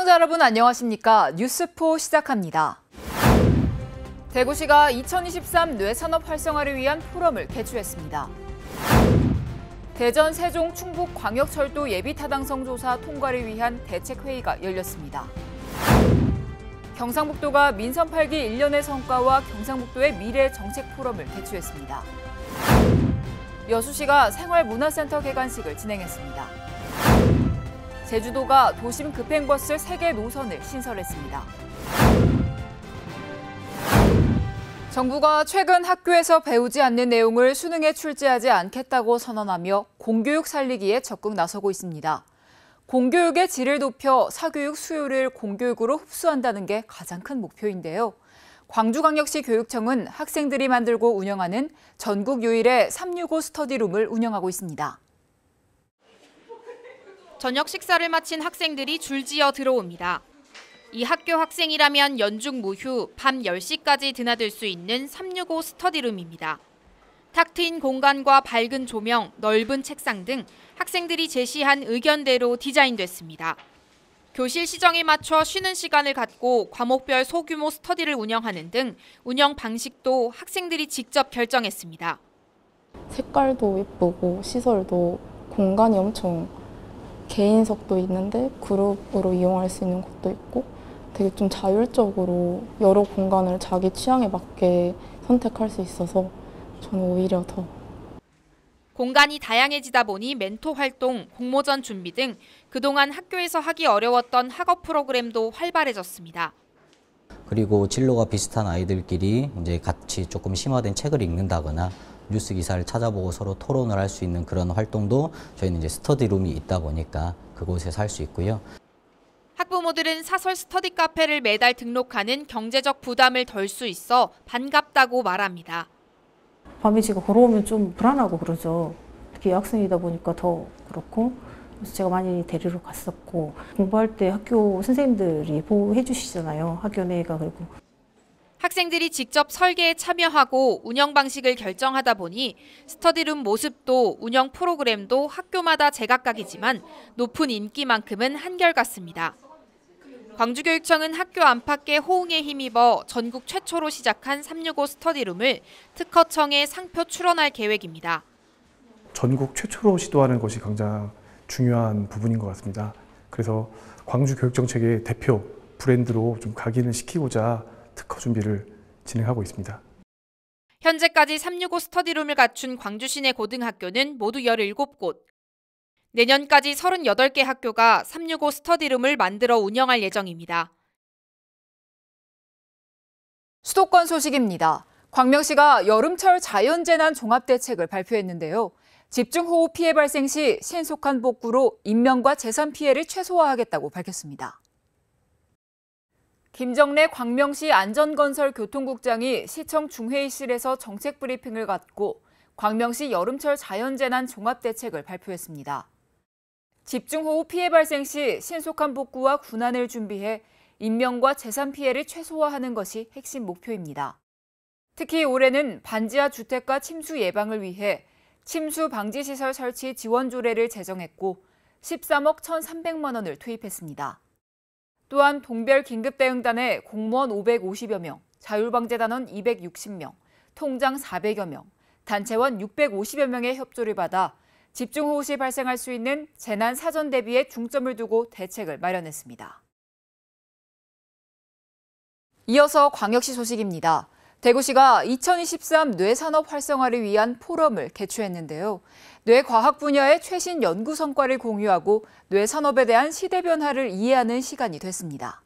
시청자 여러분 안녕하십니까? 뉴스포 시작합니다. 대구시가 2023 뇌산업 활성화를 위한 포럼을 개최했습니다. 대전, 세종, 충북 광역철도 예비타당성 조사 통과를 위한 대책회의가 열렸습니다. 경상북도가 민선 8기 1년의 성과와 경상북도의 미래 정책 포럼을 개최했습니다. 여수시가 생활문화센터 개관식을 진행했습니다. 제주도가 도심 급행버스 3개 노선을 신설했습니다. 정부가 최근 학교에서 배우지 않는 내용을 수능에 출제하지 않겠다고 선언하며 공교육 살리기에 적극 나서고 있습니다. 공교육의 질을 높여 사교육 수요를 공교육으로 흡수한다는 게 가장 큰 목표인데요. 광주광역시 교육청은 학생들이 만들고 운영하는 전국 유일의 365 스터디룸을 운영하고 있습니다. 저녁 식사를 마친 학생들이 줄지어 들어옵니다. 이 학교 학생이라면 연중 무휴 밤 10시까지 드나들 수 있는 365 스터디룸입니다. 탁 트인 공간과 밝은 조명, 넓은 책상 등 학생들이 제시한 의견대로 디자인됐습니다. 교실 시정에 맞춰 쉬는 시간을 갖고 과목별 소규모 스터디를 운영하는 등 운영 방식도 학생들이 직접 결정했습니다. 색깔도 예쁘고 시설도 공간이 엄청 개인석도 있는데 그룹으로 이용할 수 있는 곳도 있고 되게 좀 자율적으로 여러 공간을 자기 취향에 맞게 선택할 수 있어서 저는 오히려 더. 공간이 다양해지다 보니 멘토 활동, 공모전 준비 등 그동안 학교에서 하기 어려웠던 학업 프로그램도 활발해졌습니다. 그리고 진로가 비슷한 아이들끼리 이제 같이 조금 심화된 책을 읽는다거나 뉴스 기사를 찾아보고 서로 토론을 할 수 있는 그런 활동도 저희는 이제 스터디룸이 있다 보니까 그곳에서 할 수 있고요. 학부모들은 사설 스터디 카페를 매달 등록하는 경제적 부담을 덜 수 있어 반갑다고 말합니다. 밤에 제가 걸어오면 좀 불안하고 그러죠. 특히 여학생이다 보니까 더 그렇고 그래서 제가 많이 데리러 갔었고 공부할 때 학교 선생님들이 보호해 주시잖아요. 학교 내가 그리고. 학생들이 직접 설계에 참여하고 운영 방식을 결정하다 보니 스터디룸 모습도 운영 프로그램도 학교마다 제각각이지만 높은 인기만큼은 한결같습니다. 광주교육청은 학교 안팎의 호응에 힘입어 전국 최초로 시작한 365 스터디룸을 특허청에 상표 출원할 계획입니다. 전국 최초로 시도하는 것이 가장 중요한 부분인 것 같습니다. 그래서 광주교육정책의 대표 브랜드로 좀 각인을 시키고자 특허 준비를 진행하고 있습니다. 현재까지 365 스터디룸을 갖춘 광주 시내 고등학교는 모두 17곳. 내년까지 38개 학교가 365 스터디룸을 만들어 운영할 예정입니다. 수도권 소식입니다. 광명시가 여름철 자연재난 종합대책을 발표했는데요. 집중호우 피해 발생 시 신속한 복구로 인명과 재산 피해를 최소화하겠다고 밝혔습니다. 김정래 광명시 안전건설교통국장이 시청 중회의실에서 정책 브리핑을 갖고 광명시 여름철 자연재난 종합대책을 발표했습니다. 집중호우 피해 발생 시 신속한 복구와 군안을 준비해 인명과 재산 피해를 최소화하는 것이 핵심 목표입니다. 특히 올해는 반지하 주택가 침수 예방을 위해 침수 방지 시설 설치 지원 조례를 제정했고 13억 1,300만 원을 투입했습니다. 또한 동별 긴급대응단에 공무원 550여 명, 자율방재단원 260명, 통장 400여 명, 단체원 650여 명의 협조를 받아 집중호우 시 발생할 수 있는 재난 사전 대비에 중점을 두고 대책을 마련했습니다. 이어서 광역시 소식입니다. 대구시가 2023 뇌산업 활성화를 위한 포럼을 개최했는데요. 뇌과학 분야의 최신 연구 성과를 공유하고 뇌산업에 대한 시대 변화를 이해하는 시간이 됐습니다.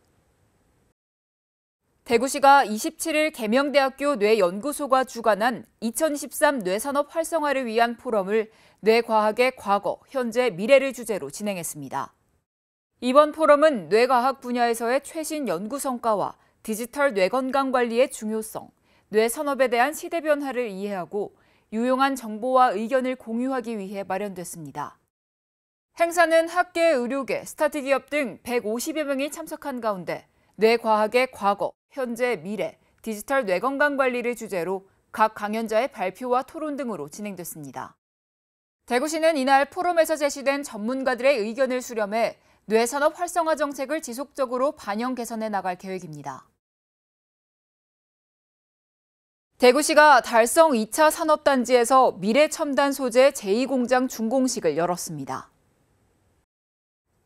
대구시가 27일 계명대학교 뇌연구소가 주관한 2023 뇌산업 활성화를 위한 포럼을 뇌과학의 과거, 현재, 미래를 주제로 진행했습니다. 이번 포럼은 뇌과학 분야에서의 최신 연구 성과와 디지털 뇌건강 관리의 중요성, 뇌산업에 대한 시대 변화를 이해하고 유용한 정보와 의견을 공유하기 위해 마련됐습니다. 행사는 학계, 의료계, 스타트 기업 등 150여 명이 참석한 가운데 뇌과학의 과거, 현재, 미래, 디지털 뇌건강 관리를 주제로 각 강연자의 발표와 토론 등으로 진행됐습니다. 대구시는 이날 포럼에서 제시된 전문가들의 의견을 수렴해 뇌산업 활성화 정책을 지속적으로 반영 개선해 나갈 계획입니다. 대구시가 달성 2차 산업단지에서 미래첨단 소재 제2공장 준공식을 열었습니다.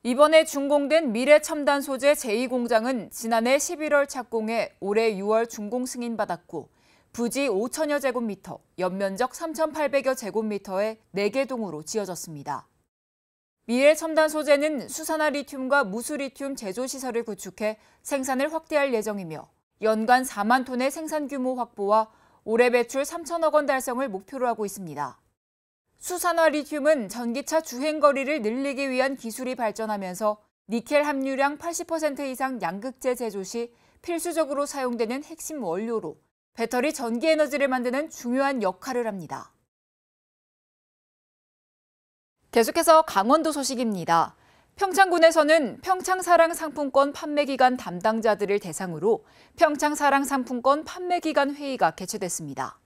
이번에 준공된 미래첨단 소재 제2공장은 지난해 11월 착공해 올해 6월 준공 승인받았고 부지 5천여 제곱미터, 연면적 3,800여 제곱미터의 4개 동으로 지어졌습니다. 미래첨단 소재는 수산화 리튬과 무수 리튬 제조 시설을 구축해 생산을 확대할 예정이며 연간 4만 톤의 생산 규모 확보와 올해 매출 3천억 원 달성을 목표로 하고 있습니다. 수산화 리튬은 전기차 주행거리를 늘리기 위한 기술이 발전하면서 니켈 함유량 80% 이상 양극재 제조 시 필수적으로 사용되는 핵심 원료로 배터리 전기 에너지를 만드는 중요한 역할을 합니다. 계속해서 강원도 소식입니다. 평창군에서는 평창사랑 상품권 판매 기간 담당자들을 대상으로 평창사랑 상품권 판매 기간 회의가 개최됐습니다.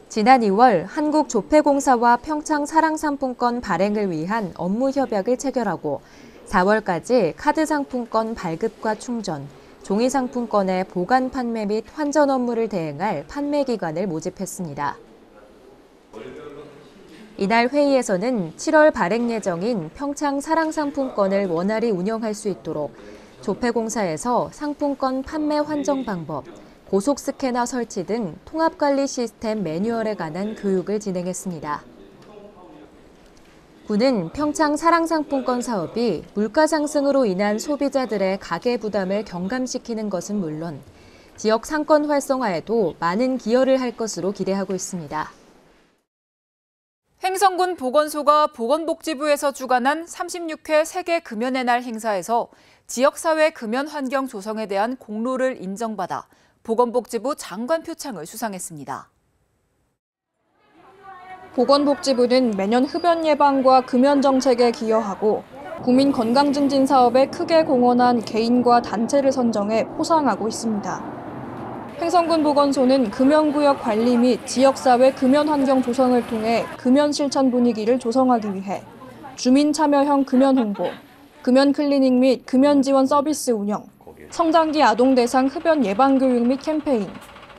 지난 2월 한국조폐공사와 평창사랑상품권 발행을 위한 업무 협약을 체결하고 4월까지 카드 상품권 발급과 충전, 종이 상품권의 보관 판매 및 환전 업무를 대행할 판매 기관을 모집했습니다. 이날 회의에서는 7월 발행 예정인 평창사랑상품권을 원활히 운영할 수 있도록 조폐공사에서 상품권 판매 환정 방법, 고속 스캐너 설치 등 통합관리 시스템 매뉴얼에 관한 교육을 진행했습니다. 군은 평창사랑상품권 사업이 물가 상승으로 인한 소비자들의 가계 부담을 경감시키는 것은 물론 지역 상권 활성화에도 많은 기여를 할 것으로 기대하고 있습니다. 횡성군 보건소가 보건복지부에서 주관한 36회 세계 금연의 날 행사에서 지역사회 금연 환경 조성에 대한 공로를 인정받아 보건복지부 장관 표창을 수상했습니다. 보건복지부는 매년 흡연 예방과 금연 정책에 기여하고 국민 건강 증진 사업에 크게 공헌한 개인과 단체를 선정해 포상하고 있습니다. 횡성군 보건소는 금연구역 관리 및 지역사회 금연 환경 조성을 통해 금연 실천 분위기를 조성하기 위해 주민 참여형 금연 홍보, 금연 클리닉 및 금연 지원 서비스 운영, 성장기 아동 대상 흡연 예방 교육 및 캠페인,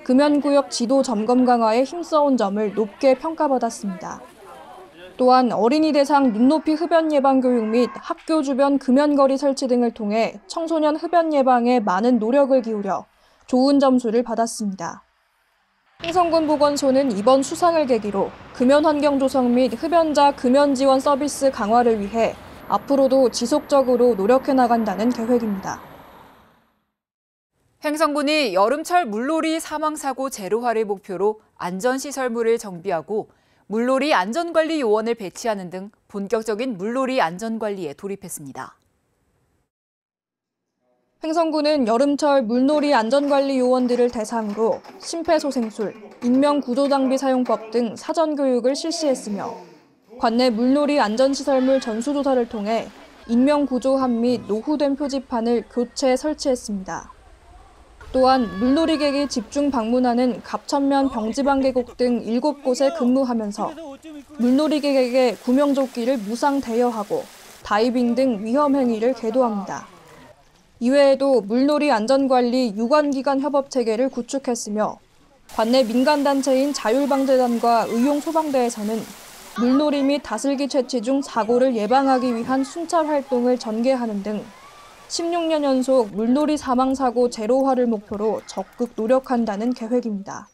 금연구역 지도 점검 강화에 힘써온 점을 높게 평가받았습니다. 또한 어린이 대상 눈높이 흡연 예방 교육 및 학교 주변 금연거리 설치 등을 통해 청소년 흡연 예방에 많은 노력을 기울여 좋은 점수를 받았습니다. 횡성군 보건소는 이번 수상을 계기로 금연 환경 조성 및 흡연자 금연 지원 서비스 강화를 위해 앞으로도 지속적으로 노력해 나간다는 계획입니다. 횡성군이 여름철 물놀이 사망사고 제로화를 목표로 안전시설물을 정비하고 물놀이 안전관리 요원을 배치하는 등 본격적인 물놀이 안전관리에 돌입했습니다. 횡성군은 여름철 물놀이 안전관리 요원들을 대상으로 심폐소생술, 인명구조장비 사용법 등 사전교육을 실시했으며 관내 물놀이 안전시설물 전수조사를 통해 인명구조함 및 노후된 표지판을 교체 설치했습니다. 또한 물놀이객이 집중 방문하는 갑천면 병지방계곡 등 7곳에 근무하면서 물놀이객에게 구명조끼를 무상 대여하고 다이빙 등 위험 행위를 계도합니다. 이외에도 물놀이 안전관리 유관기관 협업체계를 구축했으며 관내 민간단체인 자율방재단과 의용소방대에서는 물놀이 및 다슬기 채취 중 사고를 예방하기 위한 순찰 활동을 전개하는 등 16년 연속 물놀이 사망사고 제로화를 목표로 적극 노력한다는 계획입니다.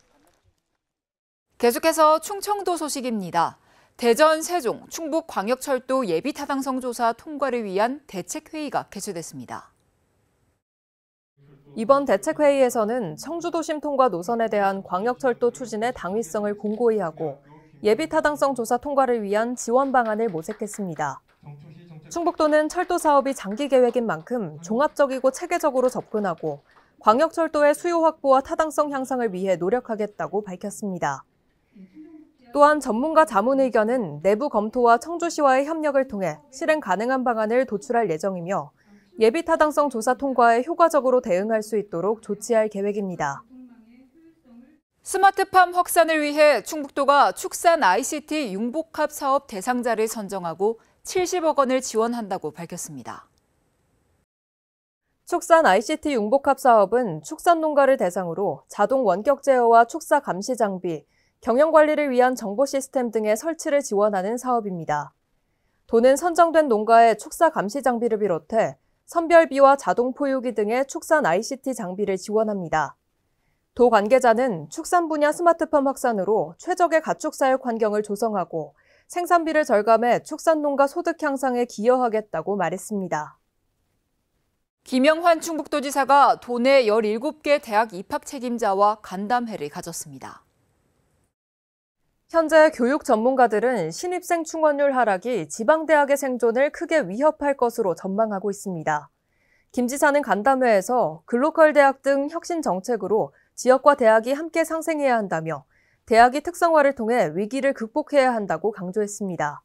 계속해서 충청도 소식입니다. 대전, 세종, 충북 광역철도 예비타당성 조사 통과를 위한 대책회의가 개최됐습니다. 이번 대책회의에서는 청주도심 통과 노선에 대한 광역철도 추진의 당위성을 공고히 하고 예비타당성 조사 통과를 위한 지원 방안을 모색했습니다. 충북도는 철도 사업이 장기 계획인 만큼 종합적이고 체계적으로 접근하고 광역철도의 수요 확보와 타당성 향상을 위해 노력하겠다고 밝혔습니다. 또한 전문가 자문 의견은 내부 검토와 청주시와의 협력을 통해 실행 가능한 방안을 도출할 예정이며 예비타당성 조사 통과에 효과적으로 대응할 수 있도록 조치할 계획입니다. 스마트팜 확산을 위해 충북도가 축산 ICT 융복합 사업 대상자를 선정하고 70억 원을 지원한다고 밝혔습니다. 축산 ICT 융복합 사업은 축산 농가를 대상으로 자동 원격 제어와 축사 감시 장비, 경영 관리를 위한 정보 시스템 등의 설치를 지원하는 사업입니다. 도는 선정된 농가의 축사 감시 장비를 비롯해 선별비와 자동 포유기 등의 축산 ICT 장비를 지원합니다. 도 관계자는 축산 분야 스마트팜 확산으로 최적의 가축 사육 환경을 조성하고 생산비를 절감해 축산 농가 소득 향상에 기여하겠다고 말했습니다. 김영환 충북도지사가 도내 17개 대학 입학 책임자와 간담회를 가졌습니다. 현재 교육 전문가들은 신입생 충원율 하락이 지방대학의 생존을 크게 위협할 것으로 전망하고 있습니다. 김 지사는 간담회에서 글로컬 대학 등 혁신 정책으로 지역과 대학이 함께 상생해야 한다며 대학이 특성화를 통해 위기를 극복해야 한다고 강조했습니다.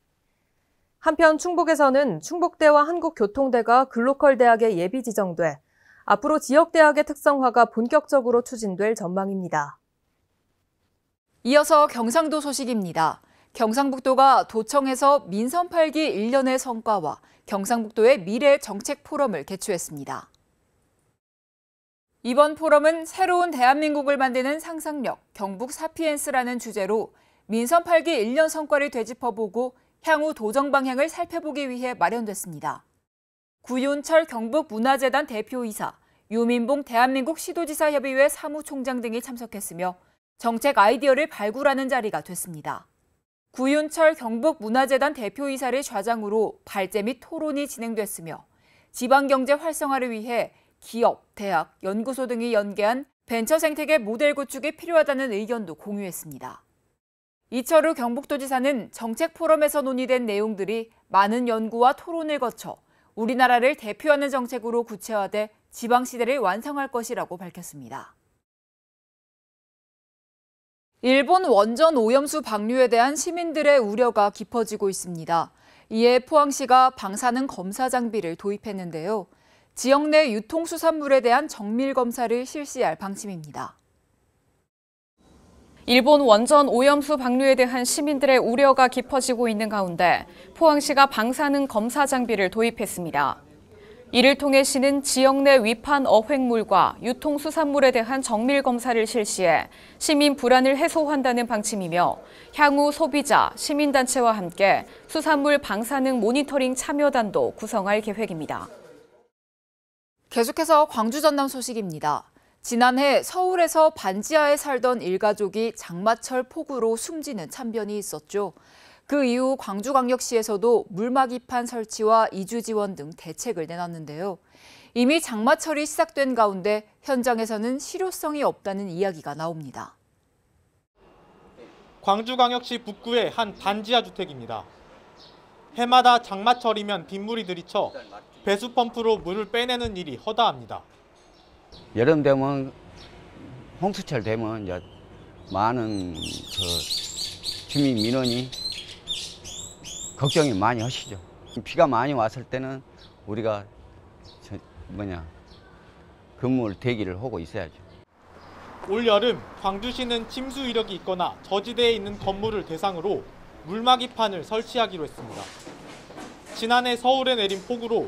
한편 충북에서는 충북대와 한국교통대가 글로컬 대학에 예비 지정돼 앞으로 지역대학의 특성화가 본격적으로 추진될 전망입니다. 이어서 경상도 소식입니다. 경상북도가 도청에서 민선 8기 1년의 성과와 경상북도의 미래 정책 포럼을 개최했습니다. 이번 포럼은 새로운 대한민국을 만드는 상상력, 경북 사피엔스라는 주제로 민선 8기 1년 성과를 되짚어보고 향후 도정 방향을 살펴보기 위해 마련됐습니다. 구윤철 경북문화재단 대표이사, 유민봉 대한민국 시도지사협의회 사무총장 등이 참석했으며 정책 아이디어를 발굴하는 자리가 됐습니다. 구윤철 경북문화재단 대표이사를 좌장으로 발제 및 토론이 진행됐으며 지방경제 활성화를 위해 기업, 대학, 연구소 등이 연계한 벤처 생태계 모델 구축이 필요하다는 의견도 공유했습니다. 이철우 경북도지사는 정책 포럼에서 논의된 내용들이 많은 연구와 토론을 거쳐 우리나라를 대표하는 정책으로 구체화돼 지방시대를 완성할 것이라고 밝혔습니다. 일본 원전 오염수 방류에 대한 시민들의 우려가 깊어지고 있습니다. 이에 포항시가 방사능 검사 장비를 도입했는데요. 지역 내 유통수산물에 대한 정밀 검사를 실시할 방침입니다. 일본 원전 오염수 방류에 대한 시민들의 우려가 깊어지고 있는 가운데 포항시가 방사능 검사 장비를 도입했습니다. 이를 통해 시는 지역 내 위판 어획물과 유통수산물에 대한 정밀 검사를 실시해 시민 불안을 해소한다는 방침이며 향후 소비자, 시민단체와 함께 수산물 방사능 모니터링 참여단도 구성할 계획입니다. 계속해서 광주 전남 소식입니다. 지난해 서울에서 반지하에 살던 일가족이 장마철 폭우로 숨지는 참변이 있었죠. 그 이후 광주광역시에서도 물막이판 설치와 이주 지원 등 대책을 내놨는데요. 이미 장마철이 시작된 가운데 현장에서는 실효성이 없다는 이야기가 나옵니다. 광주광역시 북구의 한 반지하 주택입니다. 해마다 장마철이면 빗물이 들이쳐 배수 펌프로 물을 빼내는 일이 허다합니다. 여름 되면 홍수철 되면 이제 많은 주민 민원이 걱정이 많이 하시죠. 비가 많이 왔을 때는 우리가 근무를 대기를 하고 있어야죠. 올 여름 광주시는 침수 이력이 있거나 저지대에 있는 건물을 대상으로 물막이판을 설치하기로 했습니다. 지난해 서울에 내린 폭우로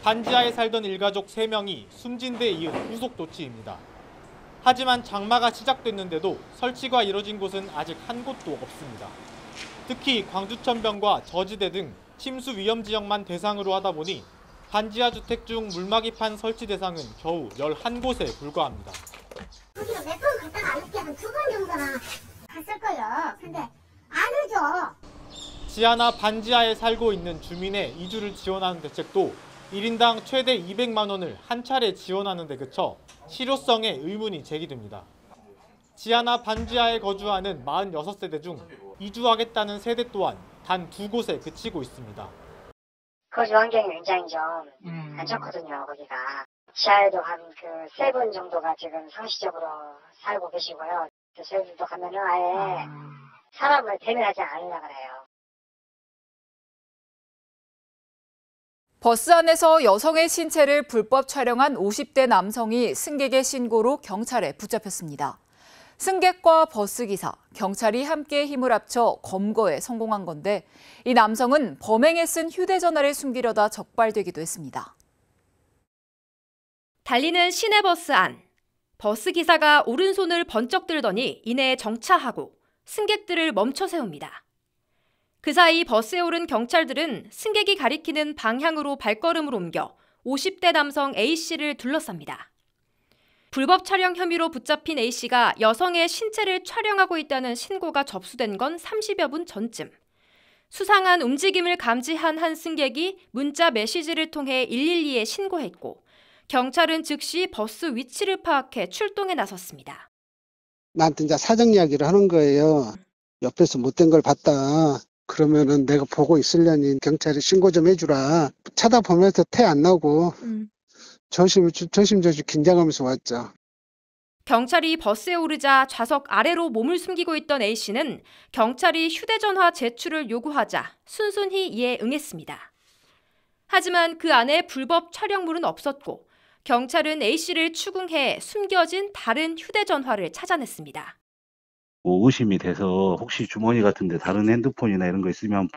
반지하에 살던 일가족 3명이 숨진 데 이은 후속 조치입니다. 하지만 장마가 시작됐는데도 설치가 이뤄진 곳은 아직 한 곳도 없습니다. 특히 광주천변과 저지대 등 침수 위험 지역만 대상으로 하다 보니 반지하 주택 중 물막이판 설치 대상은 겨우 11곳에 불과합니다. 우리가 몇 번 갔다가 안 늦게 한 2번 정도나 갔을 거예요. 근데 안 오죠. 지하나 반지하에 살고 있는 주민의 이주를 지원하는 대책도 1인당 최대 200만 원을 한 차례 지원하는 데 그쳐 실효성에 의문이 제기됩니다. 지하나 반지하에 거주하는 46세대 중 이주하겠다는 세대 또한 단 2곳에 그치고 있습니다. 거주 환경이 굉장히 좀 안 좋거든요, 거기가. 지하에도 한 3분 정도가 지금 상시적으로 살고 계시고요. 저희들도 가면은 아예 사람을 대면하지 않으려고 그래요. 버스 안에서 여성의 신체를 불법 촬영한 50대 남성이 승객의 신고로 경찰에 붙잡혔습니다. 승객과 버스기사, 경찰이 함께 힘을 합쳐 검거에 성공한 건데 이 남성은 범행에 쓴 휴대전화를 숨기려다 적발되기도 했습니다. 달리는 시내버스 안. 버스기사가 오른손을 번쩍 들더니 이내 정차하고 승객들을 멈춰 세웁니다. 그 사이 버스에 오른 경찰들은 승객이 가리키는 방향으로 발걸음을 옮겨 50대 남성 A씨를 둘러쌉니다. 불법 촬영 혐의로 붙잡힌 A씨가 여성의 신체를 촬영하고 있다는 신고가 접수된 건 30여 분 전쯤. 수상한 움직임을 감지한 한 승객이 문자 메시지를 통해 112에 신고했고 경찰은 즉시 버스 위치를 파악해 출동에 나섰습니다. 나한테 이제 사정 이야기를 하는 거예요. 옆에서 못된 걸 봤다. 그러면은 내가 보고 있으려니 경찰에 신고 좀 해주라. 쳐다보면서 태 안 나고 조심조심 긴장하면서 왔죠. 경찰이 버스에 오르자 좌석 아래로 몸을 숨기고 있던 A씨는 경찰이 휴대전화 제출을 요구하자 순순히 이에 응했습니다. 하지만 그 안에 불법 촬영물은 없었고 경찰은 A씨를 추궁해 숨겨진 다른 휴대전화를 찾아냈습니다. 의심이 돼서 혹시 주머니 같은데 다른 핸드폰이나 이런 거 있으면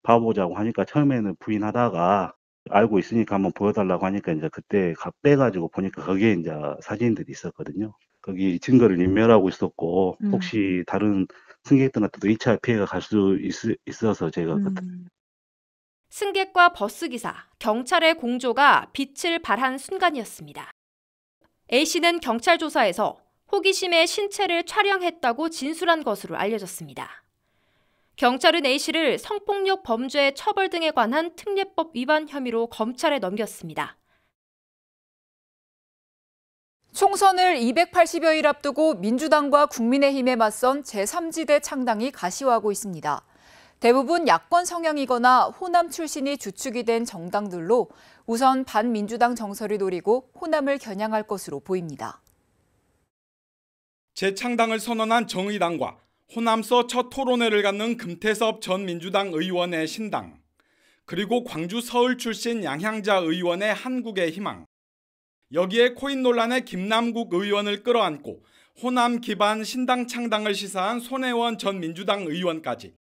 봐보자고 하니까 처음에는 부인하다가 알고 있으니까 한번 보여달라고 하니까 이제 그때 빼가지고 보니까 거기에 이제 사진들이 있었거든요. 거기 증거를 인멸하고 있었고 혹시 다른 승객들한테도 2차 피해가 갈 수 있어서 제가 승객과 버스기사, 경찰의 공조가 빛을 발한 순간이었습니다. A씨는 경찰 조사에서 호기심에 신체를 촬영했다고 진술한 것으로 알려졌습니다. 경찰은 A씨를 성폭력 범죄 처벌 등에 관한 특례법 위반 혐의로 검찰에 넘겼습니다. 총선을 280여일 앞두고 민주당과 국민의힘에 맞선 제3지대 창당이 가시화하고 있습니다. 대부분 야권 성향이거나 호남 출신이 주축이 된 정당들로 우선 반민주당 정서를 노리고 호남을 겨냥할 것으로 보입니다. 재창당을 선언한 정의당과 호남서 첫 토론회를 갖는 금태섭 전 민주당 의원의 신당, 그리고 광주 서울 출신 양향자 의원의 한국의 희망, 여기에 코인 논란의 김남국 의원을 끌어안고 호남 기반 신당 창당을 시사한 손혜원 전 민주당 의원까지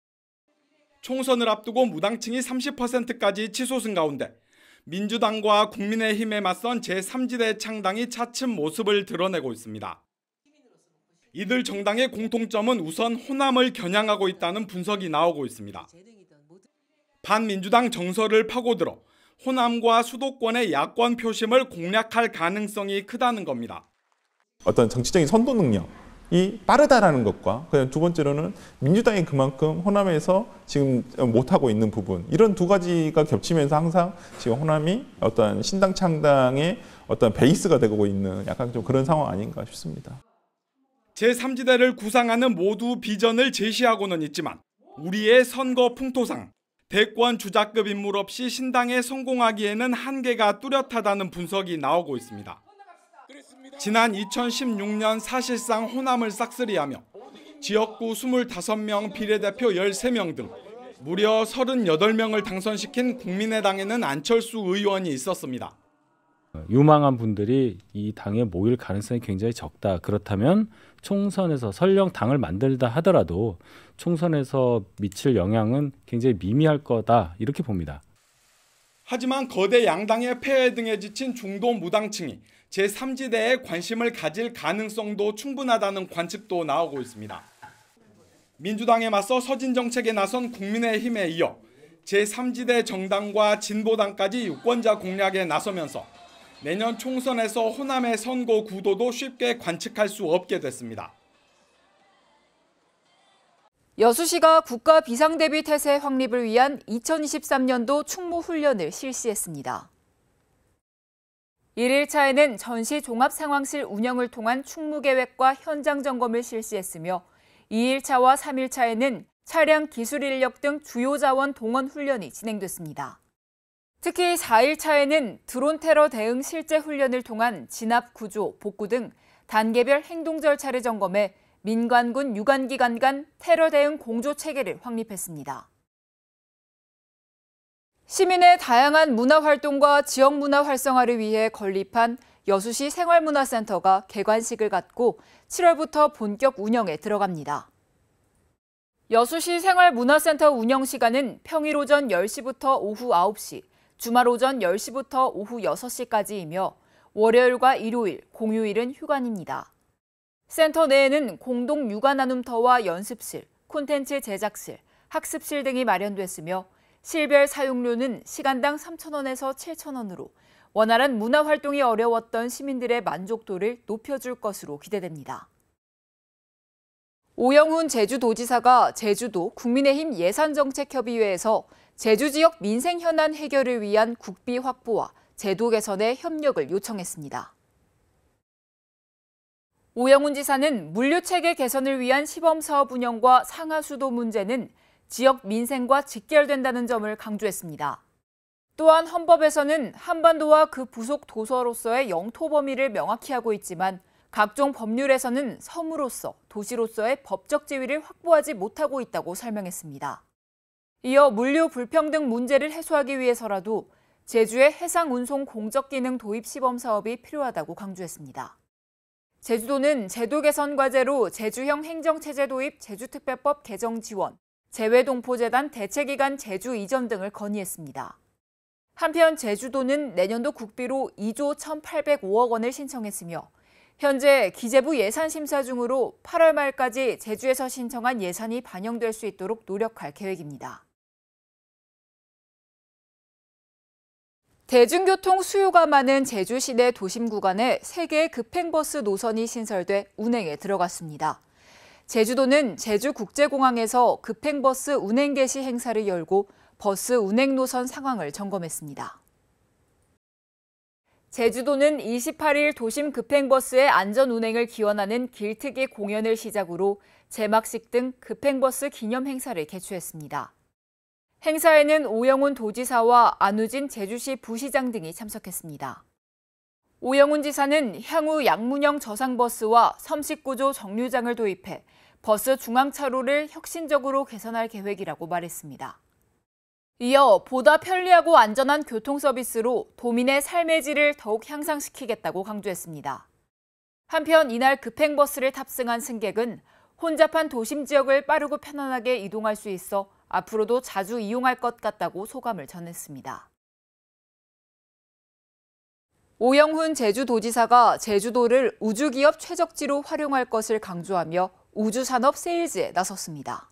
총선을 앞두고 무당층이 30%까지 치솟은 가운데 민주당과 국민의힘에 맞선 제3지대 창당이 차츰 모습을 드러내고 있습니다. 이들 정당의 공통점은 우선 호남을 겨냥하고 있다는 분석이 나오고 있습니다. 반민주당 정서를 파고들어 호남과 수도권의 야권 표심을 공략할 가능성이 크다는 겁니다. 어떤 정치적인 선도 능력이 빠르다라는 것과 그다음 두 번째로는 민주당이 그만큼 호남에서 지금 못하고 있는 부분, 이런 두 가지가 겹치면서 항상 지금 호남이 어떤 신당 창당의 어떤 베이스가 되고 있는 약간 좀 그런 상황 아닌가 싶습니다. 제3지대를 구상하는 모두 비전을 제시하고는 있지만 우리의 선거 풍토상 대권 주자급 인물 없이 신당에 성공하기에는 한계가 뚜렷하다는 분석이 나오고 있습니다. 지난 2016년 사실상 호남을 싹쓸이하며 지역구 25명, 비례대표 13명 등 무려 38명을 당선시킨 국민의당에는 안철수 의원이 있었습니다. 유망한 분들이 이 당에 모일 가능성이 굉장히 적다. 그렇다면 총선에서 설령 당을 만들다 하더라도 총선에서 미칠 영향은 굉장히 미미할 거다. 이렇게 봅니다. 하지만 거대 양당의 폐해 등에 지친 중도 무당층이 제3지대에 관심을 가질 가능성도 충분하다는 관측도 나오고 있습니다. 민주당에 맞서 서진 정책에 나선 국민의힘에 이어 제3지대 정당과 진보당까지 유권자 공략에 나서면서 내년 총선에서 호남의 선거 구도도 쉽게 관측할 수 없게 됐습니다. 여수시가 국가 비상대비 태세 확립을 위한 2023년도 충무훈련을 실시했습니다. 1일차에는 전시 종합상황실 운영을 통한 충무계획과 현장 점검을 실시했으며 2일차와 3일차에는 차량 기술 인력 등 주요 자원 동원 훈련이 진행됐습니다. 특히 4일차에는 드론 테러 대응 실제 훈련을 통한 진압 구조, 복구 등 단계별 행동 절차를 점검해 민관군 유관기관 간 테러 대응 공조 체계를 확립했습니다. 시민의 다양한 문화 활동과 지역 문화 활성화를 위해 건립한 여수시 생활문화센터가 개관식을 갖고 7월부터 본격 운영에 들어갑니다. 여수시 생활문화센터 운영 시간은 평일 오전 10시부터 오후 9시, 주말 오전 10시부터 오후 6시까지이며 월요일과 일요일, 공휴일은 휴관입니다. 센터 내에는 공동 육아 나눔터와 연습실, 콘텐츠 제작실, 학습실 등이 마련됐으며 실별 사용료는 시간당 3,000원에서 7,000원으로 원활한 문화활동이 어려웠던 시민들의 만족도를 높여줄 것으로 기대됩니다. 오영훈 제주도지사가 제주도 국민의힘 예산정책협의회에서 제주 지역 민생 현안 해결을 위한 국비 확보와 제도 개선에 협력을 요청했습니다. 오영훈 지사는 물류체계 개선을 위한 시범사업 운영과 상하수도 문제는 지역 민생과 직결된다는 점을 강조했습니다. 또한 헌법에서는 한반도와 그 부속 도서로서의 영토 범위를 명확히 하고 있지만 각종 법률에서는 섬으로서 도시로서의 법적 지위를 확보하지 못하고 있다고 설명했습니다. 이어 물류 불평등 문제를 해소하기 위해서라도 제주의 해상 운송 공적 기능 도입 시범 사업이 필요하다고 강조했습니다. 제주도는 제도 개선 과제로 제주형 행정체제 도입 제주특별법 개정 지원, 재외동포재단 대체기간 제주 이전 등을 건의했습니다. 한편 제주도는 내년도 국비로 2조 1,805억 원을 신청했으며 현재 기재부 예산 심사 중으로 8월 말까지 제주에서 신청한 예산이 반영될 수 있도록 노력할 계획입니다. 대중교통 수요가 많은 제주 시내 도심 구간에 3개의 급행버스 노선이 신설돼 운행에 들어갔습니다. 제주도는 제주국제공항에서 급행버스 운행 개시 행사를 열고 버스 운행 노선 상황을 점검했습니다. 제주도는 28일 도심 급행버스의 안전 운행을 기원하는 길특이 공연을 시작으로 제막식 등 급행버스 기념 행사를 개최했습니다. 행사에는 오영훈 도지사와 안우진 제주시 부시장 등이 참석했습니다. 오영훈 지사는 향후 양문형 저상버스와 섬식구조 정류장을 도입해 버스 중앙차로를 혁신적으로 개선할 계획이라고 말했습니다. 이어 보다 편리하고 안전한 교통서비스로 도민의 삶의 질을 더욱 향상시키겠다고 강조했습니다. 한편 이날 급행버스를 탑승한 승객은 혼잡한 도심 지역을 빠르고 편안하게 이동할 수 있어 앞으로도 자주 이용할 것 같다고 소감을 전했습니다. 오영훈 제주도지사가 제주도를 우주기업 최적지로 활용할 것을 강조하며 우주산업 세일즈에 나섰습니다.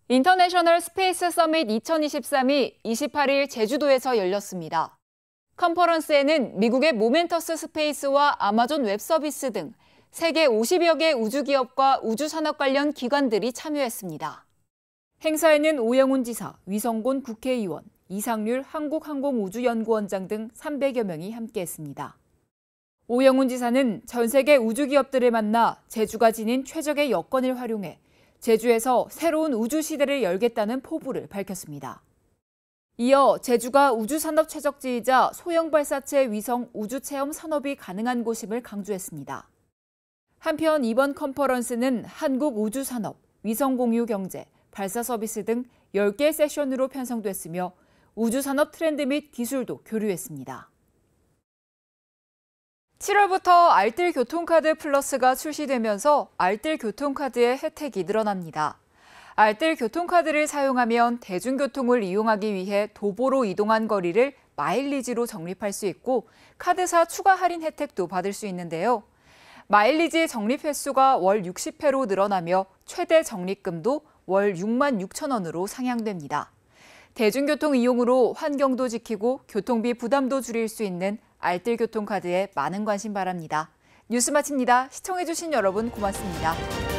인터내셔널 스페이스 서밋 2023이 28일 제주도에서 열렸습니다. 컨퍼런스에는 미국의 모멘터스 스페이스와 아마존 웹서비스 등 세계 50여 개 우주기업과 우주산업 관련 기관들이 참여했습니다. 행사에는 오영훈 지사, 위성곤 국회의원, 이상률 한국항공우주연구원장 등 300여 명이 함께했습니다. 오영훈 지사는 전 세계 우주기업들을 만나 제주가 지닌 최적의 여건을 활용해 제주에서 새로운 우주 시대를 열겠다는 포부를 밝혔습니다. 이어 제주가 우주산업 최적지이자 소형 발사체 위성 우주체험 산업이 가능한 곳임을 강조했습니다. 한편 이번 컨퍼런스는 한국 우주산업, 위성공유 경제, 발사 서비스 등 10개 세션으로 편성됐으며 우주산업 트렌드 및 기술도 교류했습니다. 7월부터 알뜰 교통카드 플러스가 출시되면서 알뜰 교통카드의 혜택이 늘어납니다. 알뜰 교통카드를 사용하면 대중교통을 이용하기 위해 도보로 이동한 거리를 마일리지로 적립할 수 있고 카드사 추가 할인 혜택도 받을 수 있는데요. 마일리지 적립 횟수가 월 60회로 늘어나며 최대 적립금도 월 6만 6천 원으로 상향됩니다. 대중교통 이용으로 환경도 지키고 교통비 부담도 줄일 수 있는 알뜰 교통카드에 많은 관심 바랍니다. 뉴스 마칩니다. 시청해주신 여러분 고맙습니다.